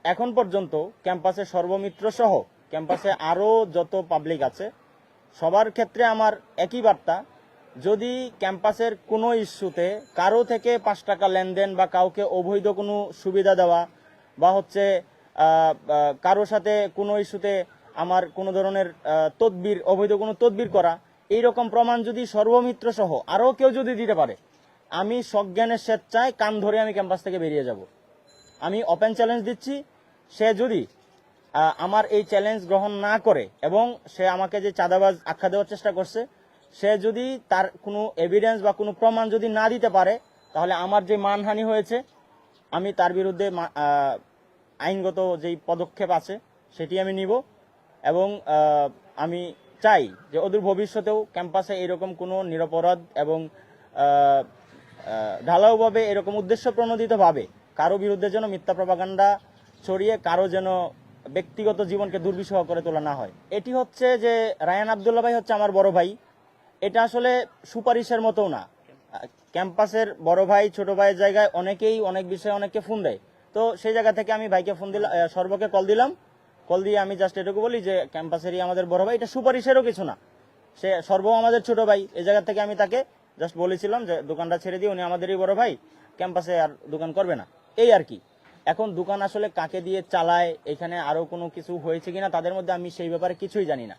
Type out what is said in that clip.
এখন পর্যন্ত ক্যাম্পাসে সর্বমিত্র সহ ক্যাম্পাসে আরও যত পাবলিক আছে সবার ক্ষেত্রে আমার একই বার্তা, যদি ক্যাম্পাসের কোনো ইস্যুতে কারো থেকে 5 টাকা লেনদেন বা কাউকে অবৈধ কোনো সুবিধা দেওয়া বা হচ্ছে কারো সাথে কোনো ইস্যুতে আমার কোনো ধরনের অবৈধ কোনো তদবির করা, এইরকম প্রমাণ যদি সর্বমিত্র সহ আরও কেউ যদি দিতে পারে, আমি সজ্ঞানের স্বেচ্ছায় কান ধরে আমি ক্যাম্পাস থেকে বেরিয়ে যাব। আমি ওপেন চ্যালেঞ্জ দিচ্ছি, সে যদি আমার এই চ্যালেঞ্জ গ্রহণ না করে এবং সে আমাকে যে চাঁদাবাজ আখ্যা দেওয়ার চেষ্টা করছে, সে যদি তার কোনো এভিডেন্স বা কোনো প্রমাণ যদি না দিতে পারে, তাহলে আমার যে মানহানি হয়েছে আমি তার বিরুদ্ধে আইনগত যেই পদক্ষেপ আছে সেটি আমি নিব। এবং আমি চাই যে অদূর ভবিষ্যতেও ক্যাম্পাসে এরকম কোনো নিরপরাধ এবং ঢালাওভাবে এরকম উদ্দেশ্য প্রণোদিতভাবে কারো বিরুদ্ধে যেন মিথ্যা প্রপাগান্ডা ছড়িয়ে কারো যেন ব্যক্তিগত জীবনকে দুর্বিষহ করে তোলা না হয়। এটি হচ্ছে যে রায়ান আব্দুল্লাহ ভাই হচ্ছে আমার বড় ভাই, এটা আসলে সুপারিশের মতো না। ক্যাম্পাসের বড় ভাই ছোট ভাইয়ের জায়গায় অনেকেই অনেক বিষয়ে অনেককে ফোন দেয়, তো সেই জায়গা থেকে আমি ভাইকে ফোন দিলাম, সর্বকে কল দিলাম। কল দিয়ে আমি জাস্ট এটুকু বলি যে ক্যাম্পাসেরই আমাদের বড় ভাই, এটা সুপারিশেরও কিছু না, সে সর্ব আমাদের ছোট ভাই। এই জায়গা থেকে আমি তাকে জাস্ট বলেছিলাম যে দোকানটা ছেড়ে দিয়ে, উনি আমাদেরই বড় ভাই, ক্যাম্পাসে আর দোকান করবে না, এই আর কি। এখন দোকান আসলে কাকে দিয়ে চালায়, এখানে আরো কোনো কিছু হয়েছে কিনা তাদের মধ্যে, আমি সেই ব্যাপারে কিছুই জানি না।